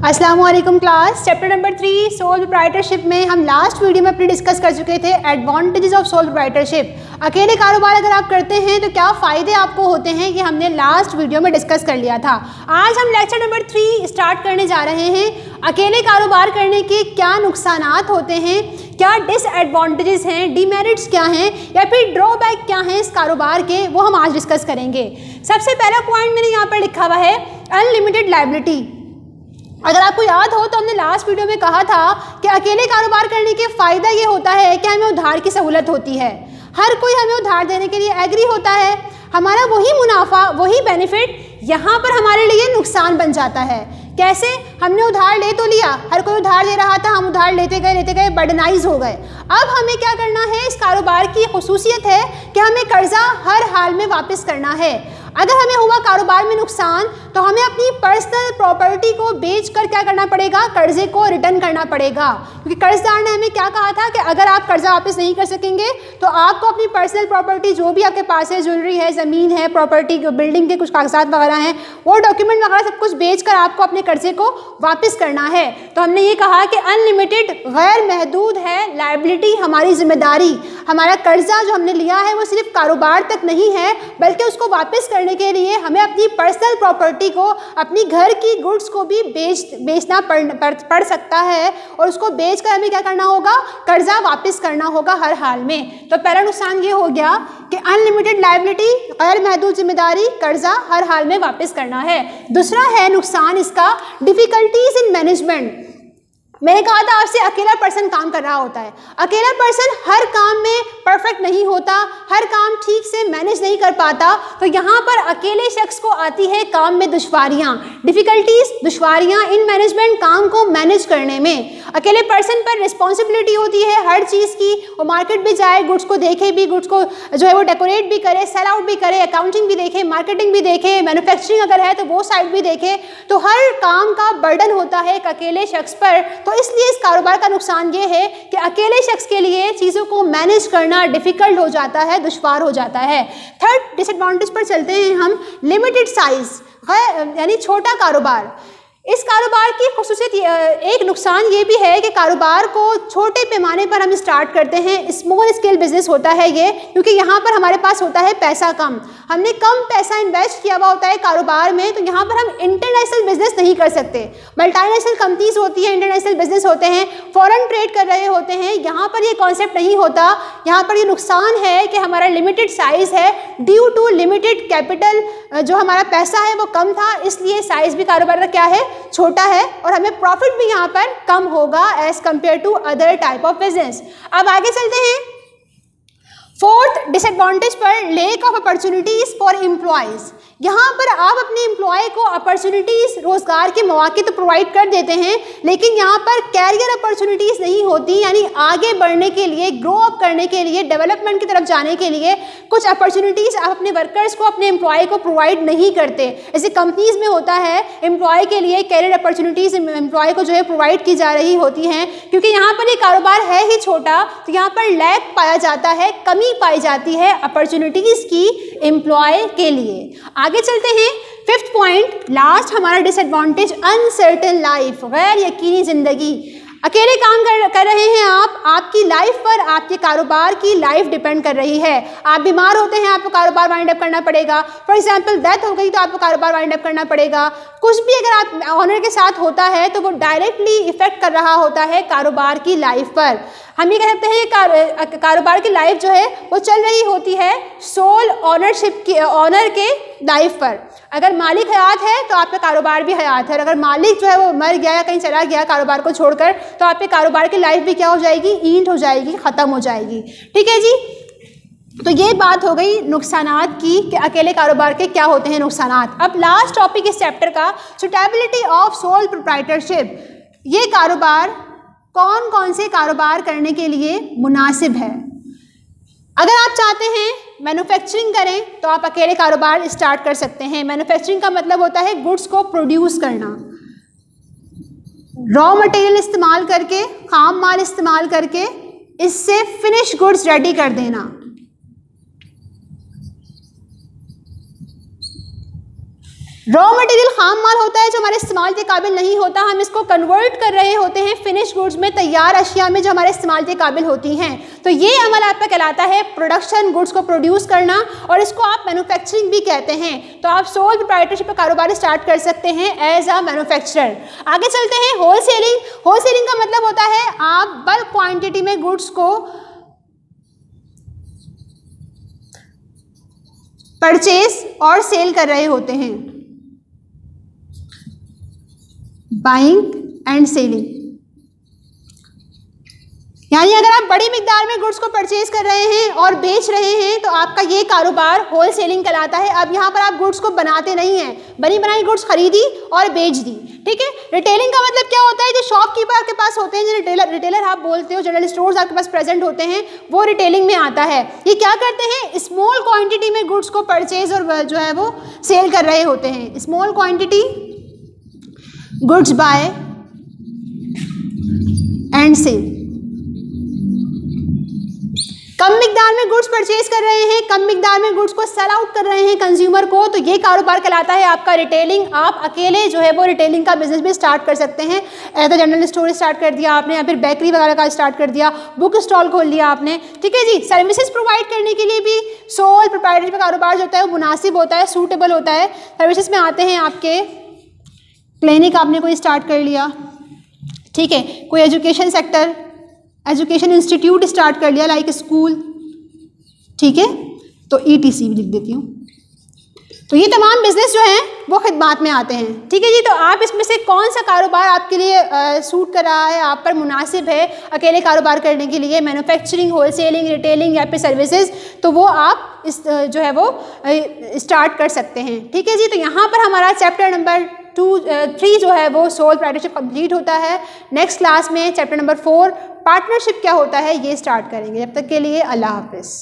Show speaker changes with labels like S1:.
S1: अस्सलाम वालेकुम class. Chapter number 3 sole proprietorship में हम लास्ट वीडियो में अपने डिस्कस कर चुके थे एडवांटेजेस ऑफ सोल प्रोप्राइटरशिप। अकेले कारोबार अगर आप करते हैं तो क्या फ़ायदे आपको होते हैं, ये हमने लास्ट वीडियो में डिस्कस कर लिया था। आज हम लेक्चर नंबर 3 स्टार्ट करने जा रहे हैं। अकेले कारोबार करने के क्या नुकसानात होते हैं, क्या डिसएडवांटेजेस हैं, डीमेरिट्स क्या हैं या फिर ड्रॉबैक क्या हैं इस कारोबार के, वो हम आज डिस्कस करेंगे। सबसे पहला पॉइंट मैंने यहाँ पर लिखा हुआ है अनलिमिटेड लायबिलिटी। अगर आपको याद हो तो हमने लास्ट वीडियो में कहा था कि अकेले कारोबार करने के फ़ायदा ये होता है कि हमें उधार की सहूलत होती है। हर कोई हमें उधार देने के लिए एग्री होता है। हमारा वही मुनाफा, वही बेनिफिट यहाँ पर हमारे लिए नुकसान बन जाता है। कैसे? हमने उधार ले तो लिया, हर कोई उधार दे रहा था, हम उधार लेते गए बर्डनाइज हो गए। अब हमें क्या करना है, इस कारोबार की खुसूसियत है कि हमें कर्जा हर हाल में वापस करना है। अगर हमें हुआ कारोबार में नुकसान तो हमें अपनी पर्सनल प्रॉपर्टी को बेचकर क्या करना पड़ेगा, कर्जे को रिटर्न करना पड़ेगा। क्योंकि कर्जदार ने हमें क्या कहा था कि अगर आप कर्जा वापस नहीं कर सकेंगे तो आपको अपनी पर्सनल प्रॉपर्टी जो भी आपके पास है, ज्वेलरी है, ज़मीन है, प्रॉपर्टी, बिल्डिंग के कुछ कागजात वगैरह हैं, वो डॉक्यूमेंट वगैरह सब कुछ बेचकर आपको अपने कर्जे को वापस करना है। तो हमने ये कहा कि अनलिमिटेड गैर महदूद है लायबिलिटी, हमारी जिम्मेदारी। हमारा कर्जा जो हमने लिया है वो सिर्फ कारोबार तक नहीं है, बल्कि उसको वापस करने के लिए हमें अपनी पर्सनल प्रॉपर्टी को, अपनी घर की गुड्स को भी बेचना पड़ सकता है और उसको बेचकर हमें क्या करना होगा, कर्जा वापस करना होगा हर हाल में। तो पहला नुकसान ये हो गया कि अनलिमिटेड लायबिलिटी, गैर महदूद जिम्मेदारी, कर्जा हर हाल में वापस करना है। दूसरा है नुकसान इसका डिफिकल्टीज इन मैनेजमेंट। मैंने कहा था आपसे अकेला पर्सन काम कर रहा होता है। अकेला पर्सन हर काम में परफेक्ट नहीं होता, हर काम ठीक से मैनेज नहीं कर पाता। तो यहाँ पर अकेले शख्स को आती है काम में दुश्वारियाँ, डिफ़िकल्टीज, दुश्वारियाँ इन मैनेजमेंट, काम को मैनेज करने में। अकेले पर्सन पर रिस्पॉन्सिबिलिटी होती है हर चीज़ की। वो मार्केट भी जाए, गुड्स को देखे भी, गुड्स को जो है वो डेकोरेट भी करे, सेल आउट भी करे, अकाउंटिंग भी देखे, मार्केटिंग भी देखे, मैन्युफैक्चरिंग अगर है तो वो साइड भी देखे। तो हर काम का बर्डन होता है एक अकेले शख्स पर। तो इसलिए इस कारोबार का नुकसान ये है कि अकेले शख्स के लिए चीज़ों को मैनेज करना डिफ़िकल्ट हो जाता है, दुश्वार हो जाता है। थर्ड डिसएडवांटेज पर चलते हैं हम, लिमिटेड साइज, यानी छोटा कारोबार। इस कारोबार की खुसूसियत एक नुकसान ये भी है कि कारोबार को छोटे पैमाने पर हम स्टार्ट करते हैं, स्मॉल स्केल बिजनेस होता है ये, क्योंकि यहाँ पर हमारे पास होता है पैसा कम, हमने कम पैसा इन्वेस्ट किया हुआ होता है कारोबार में। तो यहाँ पर हम इंटरनेशनल बिजनेस नहीं कर सकते। मल्टीनेशनल कंपनीज होती हैं, इंटरनेशनल बिजनेस होते हैं, फॉरेन ट्रेड कर रहे होते हैं। यहाँ पर ये कॉन्सेप्ट नहीं होता। यहाँ पर ये नुकसान है कि हमारा लिमिटेड साइज़ है, ड्यू टू लिमिटेड कैपिटल, जो हमारा पैसा है वो कम था, इसलिए साइज़ भी कारोबार का क्या है, छोटा है, और हमें प्रॉफिट भी यहाँ पर कम होगा as compare to other type of business. अब आगे चलते हैं। फोर्थ डिसएडवांटेज पर, lack of opportunities for employees. यहाँ पर आप अपने एम्प्लॉय को अपॉर्चुनिटीज़, रोज़गार के मौके तो प्रोवाइड कर देते हैं, लेकिन यहाँ पर कैरियर अपॉर्चुनिटीज़ नहीं होती। यानी आगे बढ़ने के लिए, ग्रो अप करने के लिए, डेवलपमेंट की तरफ जाने के लिए कुछ अपॉर्चुनिटीज़ आप अपने वर्कर्स को, अपने एम्प्लॉय को प्रोवाइड नहीं करते। जैसे कंपनीज़ में होता है, एम्प्लॉय के लिए कैरियर अपॉर्चुनिटीज़ एम्प्लॉय को जो है प्रोवाइड की जा रही होती हैं। क्योंकि यहाँ पर ये कारोबार है ही छोटा, तो यहाँ पर लैक पाया जाता है, कमी पाई जाती है अपॉर्चुनिटीज़ की एम्प्लॉय के लिए। आगे चलते हैं। फिफ्थ पॉइंट, लास्ट हमारा डिसएडवांटेज, अनसर्टेन लाइफ, गैर यकीनी जिंदगी। अकेले काम कर रहे हैं आप, आपकी लाइफ पर, आपके कारोबार की लाइफ डिपेंड कर रही है। आप बीमार होते हैं, आपको कारोबार वाइंड अप करना पड़ेगा। फॉर एग्जांपल डेथ हो गई तो आपको कारोबार वाइंड अप करना पड़ेगा। कुछ भी अगर आप ऑनर के साथ होता है तो वो डायरेक्टली इफेक्ट कर रहा होता है कारोबार की लाइफ पर। हम ये कह सकते हैं कारोबार की लाइफ जो है वो चल रही होती है सोल ऑनरशिप की, ऑनर के लाइफ पर। अगर मालिक हयात है तो आपका कारोबार भी हयात है, और अगर मालिक जो है वो मर गया या कहीं चला गया कारोबार को छोड़कर, तो आपके कारोबार की लाइफ भी क्या हो जाएगी, ईंट हो जाएगी, ख़त्म हो जाएगी। ठीक है जी। तो ये बात हो गई नुकसानात की कि अकेले कारोबार के क्या होते हैं नुकसानात। अब लास्ट टॉपिक इस चैप्टर का, सुटेबिलिटी ऑफ सोल प्रोप्राइटरशिप। ये कारोबार कौन कौन से कारोबार करने के लिए मुनासिब है। अगर आप चाहते हैं मैन्युफैक्चरिंग करें तो आप अकेले कारोबार स्टार्ट कर सकते हैं। मैन्युफैक्चरिंग का मतलब होता है गुड्स को प्रोड्यूस करना, रॉ मटेरियल इस्तेमाल करके, खाम माल इस्तेमाल करके इससे फिनिश गुड्स रेडी कर देना। रॉ मटेरियल खाम माल होता है जो हमारे इस्तेमाल के काबिल नहीं होता, हम इसको कन्वर्ट कर रहे होते हैं फिनिश गुड्स में, तैयार अशिया में जो हमारे इस्तेमाल के काबिल होती हैं। तो ये अमल आपका कहलाता है प्रोडक्शन, गुड्स को प्रोड्यूस करना, और इसको आप मैन्युफैक्चरिंग भी कहते हैं। तो आप सोल प्रोप्राइटरशिप का कारोबार स्टार्ट कर सकते हैं एज अ मैन्युफैक्चरर। आगे चलते हैं होलसेलिंग। होलसेलिंग का मतलब होता है आप बल्क क्वान्टिटी में गुड्स को परचेज और सेल कर रहे होते हैं, बाइंग एंड सेलिंग। यानी अगर आप बड़ी मिकदार में गुड्स को परचेज कर रहे हैं और बेच रहे हैं तो आपका ये कारोबार होल सेलिंग कहलाता है। अब यहाँ पर आप गुड्स को बनाते नहीं हैं, बनी बनाई गुड्स खरीदी और बेच दी, ठीक है। रिटेलिंग का मतलब क्या होता है, जो शॉपकीपर आपके पास होते हैं, जो रिटेलर आप बोलते हो, जनरल स्टोर्स आपके पास प्रेजेंट होते हैं, वो रिटेलिंग में आता है। ये क्या करते हैं, स्मॉल क्वान्टिटी में गुड्स को परचेज और जो है वो सेल कर रहे होते हैं। Small quantity goods buy and sell. कम मिकदार में गुड्स परचेज कर रहे हैं, कम मिकदार में गुड्स को सेल आउट कर रहे हैं कंज्यूमर को, तो ये कारोबार कहलाता है आपका रिटेलिंग। आप अकेले जो है वो रिटेलिंग का बिजनेस भी स्टार्ट कर सकते हैं। As a general store start कर दिया आपने, या फिर बेकरी वगैरह का स्टार्ट कर दिया, बुक स्टॉल खोल लिया आपने, ठीक है जी। सर्विसेज प्रोवाइड करने के लिए भी सोल प्रोप्राइटरशिप का कारोबार जो होता है वो मुनासिब होता है, सूटेबल होता है। सर्विसेज में आते हैं आपके क्लिनिक आपने कोई स्टार्ट कर लिया, ठीक है, कोई education sector, education institute start कर लिया लाइक स्कूल, ठीक है, तो ETC भी लिख देती हूँ। तो ये तमाम बिजनेस जो हैं वो खिदमात में आते हैं, ठीक है जी। तो आप इसमें से कौन सा कारोबार आपके लिए सूट कर रहा है, आप पर मुनासिब है अकेले कारोबार करने के लिए, मैन्युफैक्चरिंग, होलसेलिंग, रिटेलिंग या फिर सर्विसेज, तो वो आप इस जो है वो स्टार्ट कर सकते हैं, ठीक है जी। तो यहाँ पर हमारा चैप्टर नंबर 3 जो है वो सोल प्रोप्राइटरशिप कंप्लीट होता है। नेक्स्ट क्लास में चैप्टर नंबर 4 पार्टनरशिप क्या होता है ये स्टार्ट करेंगे। जब तक के लिए अल्लाह हाफिज़।